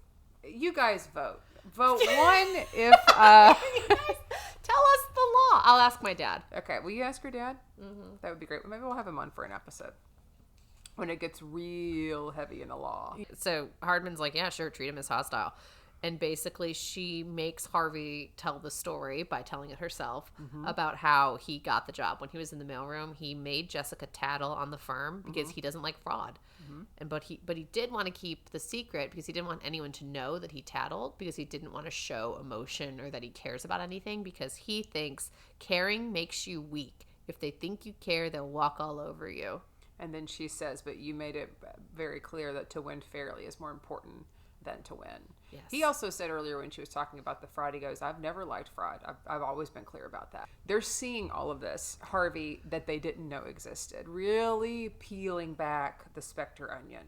you guys vote. Vote one if Tell us the law. I'll ask my dad. Okay, will you ask your dad? Mm-hmm. That would be great. Maybe we'll have him on for an episode when it gets real heavy in the law. So Hardman's like, yeah, sure, treat him as hostile. And basically she makes Harvey tell the story by telling it herself about how he got the job. When he was in the mailroom, he made Jessica tattle on the firm because he doesn't like fraud. But he did want to keep the secret because he didn't want anyone to know that he tattled, because he didn't want to show emotion or that he cares about anything, because he thinks caring makes you weak. If they think you care, they'll walk all over you. And then she says, but you made it very clear that to win fairly is more important than to win. Yes. He also said earlier when she was talking about the fraud, he goes, I've never liked fraud. I've always been clear about that. They're seeing all of this, Harvey, that they didn't know existed, really peeling back the Spectre onion.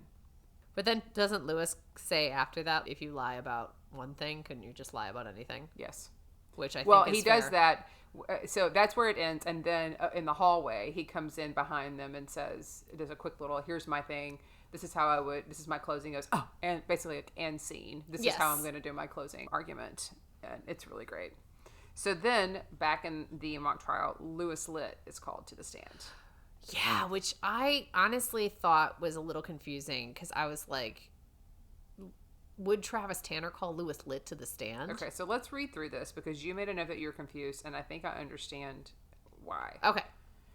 But then doesn't Lewis say after that, if you lie about one thing, couldn't you just lie about anything? Yes. Which I think well, is he fair. does that. So that's where it ends. And then in the hallway, he comes in behind them and says, does a quick little, here's my thing. This is how this is my closing. He goes, oh, and basically end scene. This is how I'm going to do my closing argument. And it's really great. So then back in the mock trial, Lewis LITT is called to the stand. Yeah, which I honestly thought was a little confusing because I was like, would Travis Tanner call Lewis LITT to the stand? Okay, so let's read through this because you made a note that you're confused, and I think I understand why. Okay.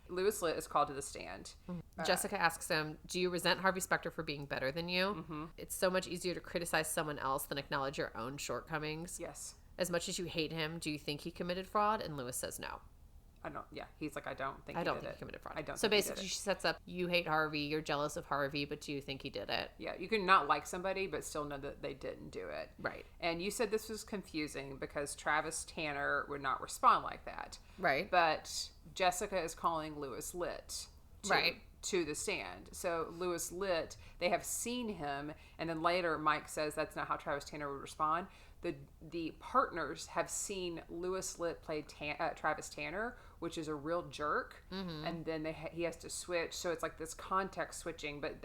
Lewis LITT is called to the stand. Jessica asks him, do you resent Harvey Specter for being better than you? It's so much easier to criticize someone else than acknowledge your own shortcomings. Yes. As much as you hate him, do you think he committed fraud? And Lewis says no. I don't. Yeah, he's like, I don't think I he don't did think it. he committed fraud. I don't. So think he did basically, it. she sets up, you hate Harvey, you're jealous of Harvey, but do you think he did it? Yeah, you can not like somebody, but still know that they didn't do it. Right. And you said this was confusing because Travis Tanner would not respond like that. Right. But Jessica is calling Lewis LITT to Right. to the stand. So Louis Litt, they have seen him, and then later Mike says that's not how Travis Tanner would respond. The partners have seen Louis Litt play Travis Tanner, which is a real jerk, and then he has to switch. So it's like this context switching, but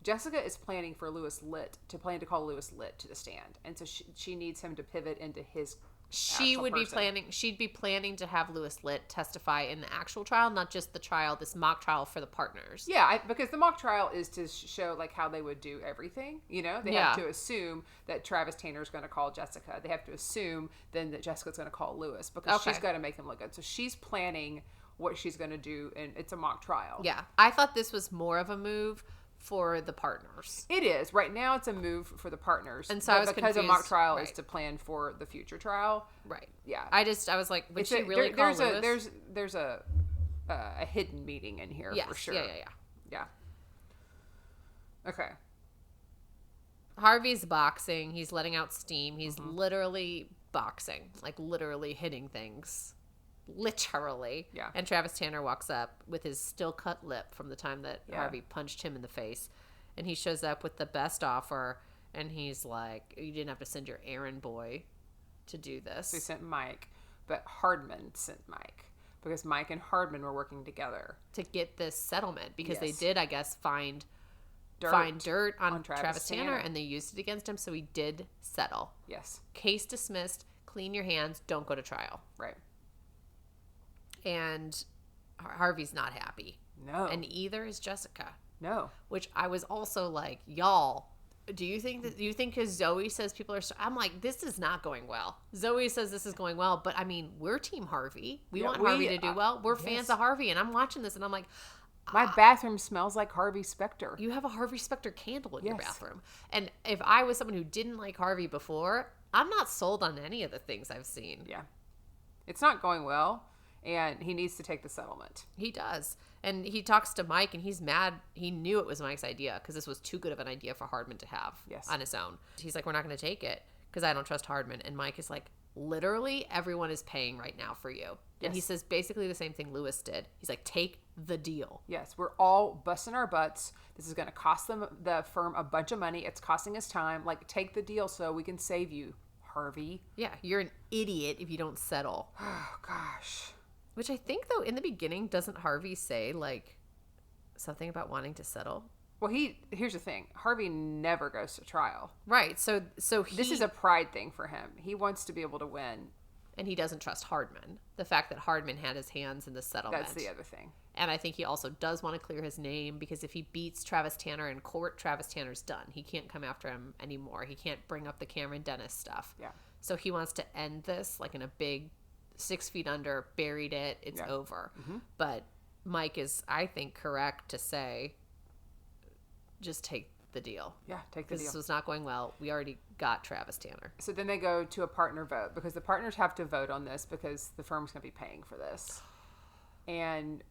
Jessica is planning for Louis Litt to call Louis Litt to the stand, and so she needs him to pivot into his. She'd be planning to have Louis Litt testify in the actual trial, not just the trial, this mock trial for the partners. Yeah, because the mock trial is to show like how they would do everything. You know, they have to assume that Travis Tanner is going to call Jessica. They have to assume then that Jessica's going to call Louis because she's got to make him look good. So she's planning what she's going to do, and it's a mock trial. Yeah, I thought this was more of a move for the partners. It is. Right now it's a move for the partners. And so I was because confused. a mock trial is to plan for the future trial. Right. Yeah. I was like, would she really call Louis? There's a hidden meeting in here for sure. Yeah. Okay. Harvey's boxing. He's letting out steam. He's literally boxing, like literally hitting things. Literally. Yeah. And Travis Tanner walks up with his still cut lip from the time that Harvey punched him in the face. And he shows up with the best offer. And he's like, you didn't have to send your errand boy to do this. So he sent Mike. But Hardman sent Mike. Because Mike and Hardman were working together. To get this settlement. Because they did, I guess, find dirt on Travis Tanner. And they used it against him. So he did settle. Yes. Case dismissed. Clean your hands. Don't go to trial. Right. And Harvey's not happy. No. And either is Jessica. No. Which I was also like, y'all, do you think because Zoe says people are, I'm like, this is not going well. Zoe says this is going well, but I mean, we're Team Harvey. We want Harvey to do well. We're fans of Harvey. And I'm watching this and I'm like, my bathroom smells like Harvey Specter. You have a Harvey Specter candle in your bathroom. And if I was someone who didn't like Harvey before, I'm not sold on any of the things I've seen. Yeah. It's not going well. And he needs to take the settlement. He does. And he talks to Mike, and he's mad. He knew it was Mike's idea because this was too good of an idea for Hardman to have on his own. He's like, we're not going to take it because I don't trust Hardman. And Mike is like, literally, everyone is paying right now for you. And he says basically the same thing Louis did. He's like, take the deal. Yes, we're all busting our butts. This is going to cost the firm a bunch of money. It's costing us time. Like, take the deal so we can save you, Harvey. Yeah, you're an idiot if you don't settle. Oh, gosh. Which I think, though, in the beginning, doesn't Harvey say, like, something about wanting to settle? Well, here's the thing. Harvey never goes to trial. Right. So this is a pride thing for him. He wants to be able to win. And he doesn't trust Hardman. The fact that Hardman had his hands in the settlement. That's the other thing. And I think he also does want to clear his name because if he beats Travis Tanner in court, Travis Tanner's done. He can't come after him anymore. He can't bring up the Cameron Dennis stuff. Yeah. So he wants to end this, like, in a big 6 feet under, buried it, it's over. Mm-hmm. But Mike is, I think, correct to say, just take the deal. Yeah, take the deal. This was not going well. We already got Travis Tanner. So then they go to a partner vote because the partners have to vote on this because the firm's going to be paying for this. And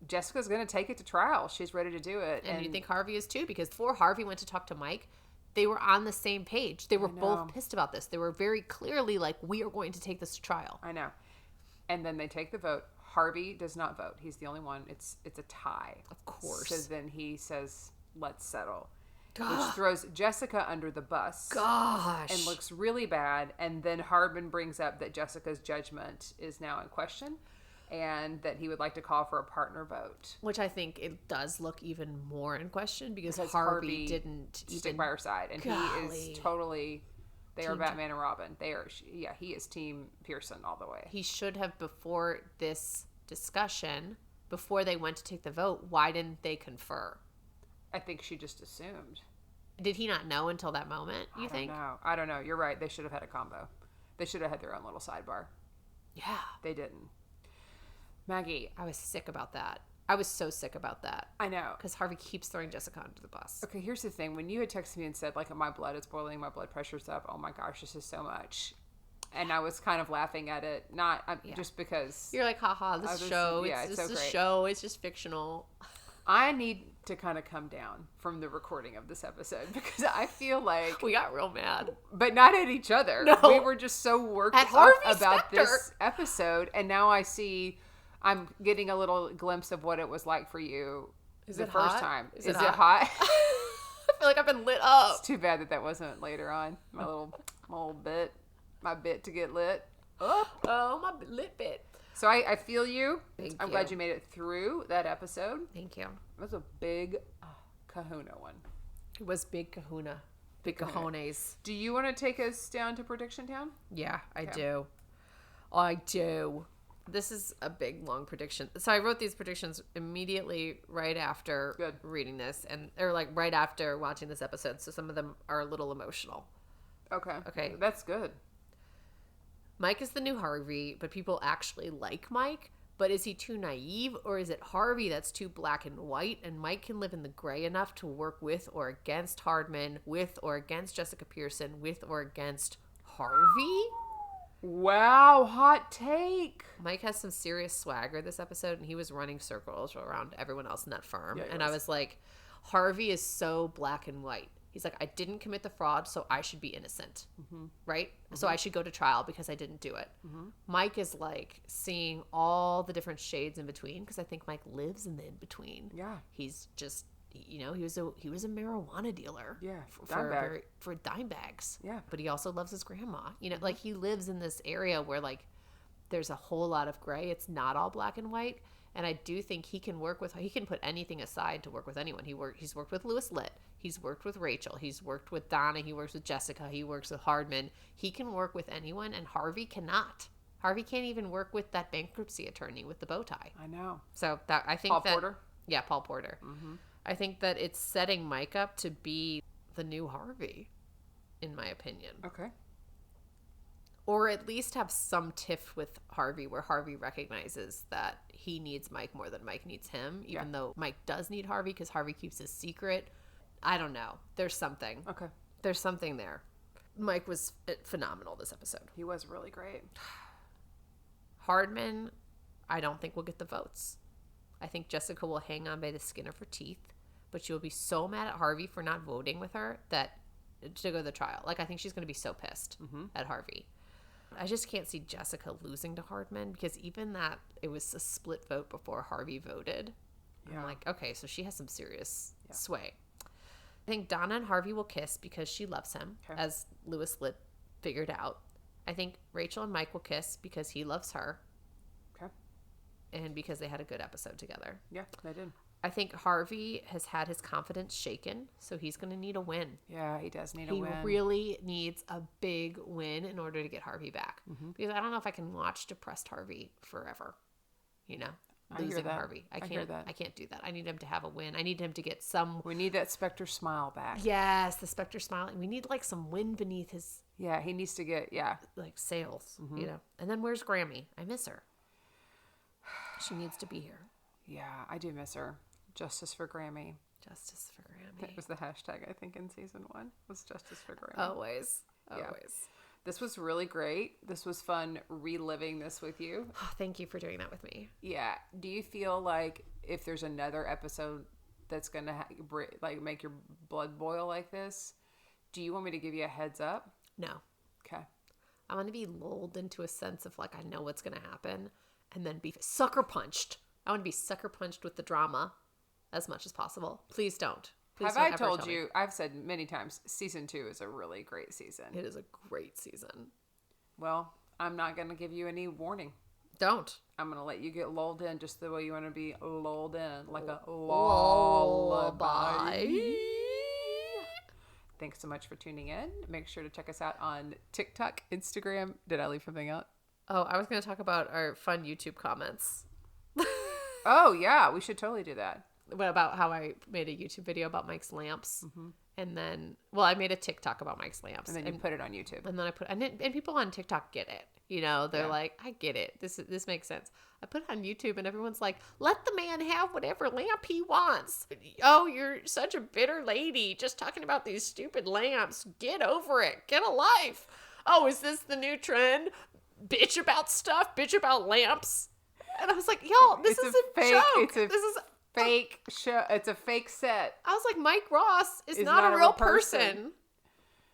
Jessica's going to take it to trial. She's ready to do it. And you think Harvey is too, because before Harvey went to talk to Mike, they were on the same page. They were both pissed about this. They were very clearly like, we are going to take this to trial. I know. And then they take the vote. Harvey does not vote. He's the only one. It's a tie. Of course. So then he says, let's settle. Which throws Jessica under the bus. Gosh. And looks really bad. And then Hardman brings up that Jessica's judgment is now in question and that he would like to call for a partner vote. Which I think it does look even more in question because Harvey didn't stick by her side. And he is totally... They are Batman and Robin. He is Team Pearson all the way. He should have, before this discussion, before they went to take the vote, why didn't they confer? I think she just assumed. Did he not know until that moment, you think? I don't know. You're right. They should have had a combo. They should have had their own little sidebar. Yeah. They didn't. Maggie. I was sick about that. I was so sick about that. I know. Because Harvey keeps throwing Jessica under the bus. Okay, here's the thing. When you had texted me and said, like, my blood is boiling, my blood pressure's up, oh my gosh, this is so much. And I was kind of laughing at it, just because. You're like, haha, this show. It's just a show. It's just fictional. I need to kind of come down from the recording of this episode because I feel like. We got real mad. But not at each other. No. We were just so worked up about this episode. And now I'm getting a little glimpse of what it was like for you Is the it first hot? time. Is Is it it hot? I feel like I've been lit up. It's too bad that wasn't later on. My bit to get lit. Oh, my lit bit. So I feel you. I'm you. glad you made it through that episode. Thank you. It was a big kahuna one. It was big kahuna. Big cojones. Do you want to take us down to Prediction Town? Yeah, I do. I do. This is a big, long prediction. So I wrote these predictions immediately right after reading this, or like right after watching this episode. So some of them are a little emotional. Okay. That's good. Mike is the new Harvey, but people actually like Mike. But is he too naive, or is it Harvey that's too black and white, and Mike can live in the gray enough to work with or against Hardman, with or against Jessica Pearson, with or against Harvey? Wow, hot take. Mike has some serious swagger this episode, and he was running circles around everyone else in that firm. Yeah, I was like, Harvey is so black and white. He's like, I didn't commit the fraud, so I should be innocent, right? So I should go to trial because I didn't do it. Mike is like seeing all the different shades in between, because I think Mike lives in the in-between. Yeah. He's just, he was a marijuana dealer. Yeah, for dime bags. Yeah. But he also loves his grandma. Like he lives in this area where like there's a whole lot of gray. It's not all black and white. And I do think he can put anything aside to work with anyone. He's worked with Louis Litt. He's worked with Rachel. He's worked with Donna. He works with Jessica. He works with Hardman. He can work with anyone, and Harvey cannot. Harvey can't even work with that bankruptcy attorney with the bow tie. I know. So I think Paul Porter? Yeah, Paul Porter. I think that it's setting Mike up to be the new Harvey, in my opinion. Okay. Or at least have some tiff with Harvey where Harvey recognizes that he needs Mike more than Mike needs him, even though Mike does need Harvey because Harvey keeps his secret. I don't know. There's something. Okay. There's something there. Mike was phenomenal this episode. He was really great. Hardman, I don't think will get the votes. I think Jessica will hang on by the skin of her teeth, but she will be so mad at Harvey for not voting with her that to go to the trial. Like, I think she's going to be so pissed at Harvey. I just can't see Jessica losing to Hardman, because even that, it was a split vote before Harvey voted. Yeah. I'm like, okay, so she has some serious sway. I think Donna and Harvey will kiss because she loves him, as Louis Litt figured out. I think Rachel and Mike will kiss because he loves her. Okay. And because they had a good episode together. Yeah, they did. I think Harvey has had his confidence shaken, so he's going to need a win. Yeah, he does need a win. He really needs a big win in order to get Harvey back. Because I don't know if I can watch depressed Harvey forever. Losing Harvey. I can't do that. I need him to have a win. I need him to get some. We need that Spectre smile back. Yes, the Spectre smile. We need like some wind beneath his. Yeah, he needs to get like sails. And then where's Grammy? I miss her. She needs to be here. Yeah, I do miss her. Justice for Grammy. Justice for Grammy. That was the hashtag, I think, in season 1, was Justice for Grammy. Always. Yeah. This was really great. This was fun reliving this with you. Oh, thank you for doing that with me. Yeah. Do you feel like if there's another episode that's going to make your blood boil like this, do you want me to give you a heads up? No. Okay. I want to be lulled into a sense of like I know what's going to happen, and then be sucker punched. I want to be sucker punched with the drama as much as possible. Please don't. Have I told you, I've said many times, season 2 is a really great season. It is a great season. Well, I'm not going to give you any warning. Don't. I'm going to let you get lulled in just the way you want to be lulled in, like a lullaby. Thanks so much for tuning in. Make sure to check us out on TikTok, Instagram. Did I leave something out? Oh, I was going to talk about our fun YouTube comments. Oh, yeah. We should totally do that. What about how I made a YouTube video about Mike's lamps? And then, I made a TikTok about Mike's lamps. And then you put it on YouTube. And then and people on TikTok get it. They're like, I get it. This makes sense. I put it on YouTube and everyone's like, let the man have whatever lamp he wants. Oh, you're such a bitter lady just talking about these stupid lamps. Get over it. Get a life. Oh, is this the new trend? Bitch about stuff. Bitch about lamps. And I was like, y'all, this is a fake joke. This is fake show. It's a fake set. I was like, Mike Ross is not a real person.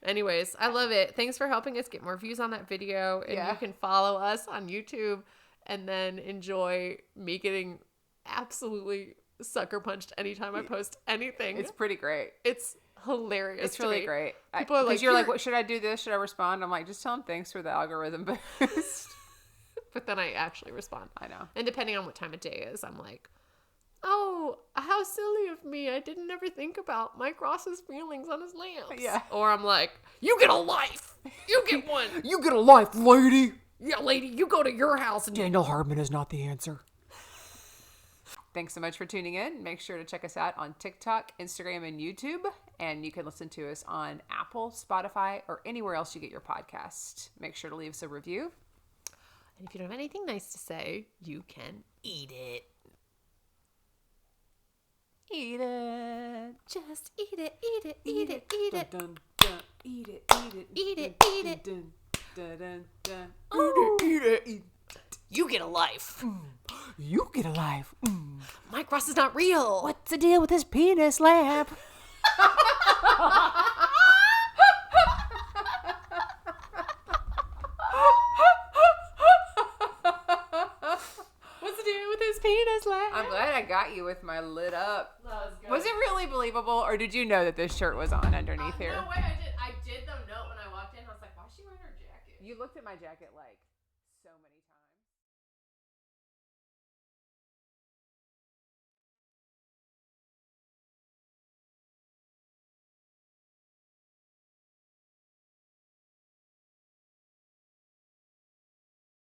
Anyways, I love it. Thanks for helping us get more views on that video. And you can follow us on YouTube and then enjoy me getting absolutely sucker punched anytime I post anything. It's pretty great. It's hilarious. It's really great. People are like, you're like, what should I do this? Should I respond? I'm like, just tell them thanks for the algorithm boost. But then I actually respond. I know. And depending on what time of day it is, I'm like, oh, how silly of me. I didn't ever think about Mike Ross's feelings on his lamps. Yeah. Or I'm like, you get a life. You get one. You get a life, lady. Yeah, lady, you go to your house and Daniel Hardman is not the answer. Thanks so much for tuning in. Make sure to check us out on TikTok, Instagram, and YouTube. And you can listen to us on Apple, Spotify, or anywhere else you get your podcast. Make sure to leave us a review. And if you don't have anything nice to say, you can eat it. Eat it. Just eat it, eat it, eat it, eat it. Dun, dun, eat it, eat it. Eat it, eat it. Dun, dun, dun, dun. Ooh. Eat it, eat it. You get a life. You get a life. Mike Ross is not real. What's the deal with this penis lamp? What's the deal with his penis lamp? I'm glad I got you with my lit up. That was good. Was it really believable, or did you know that this shirt was on underneath here? No way, I did though note when I walked in. I was like, why is she wearing her jacket? You looked at my jacket like...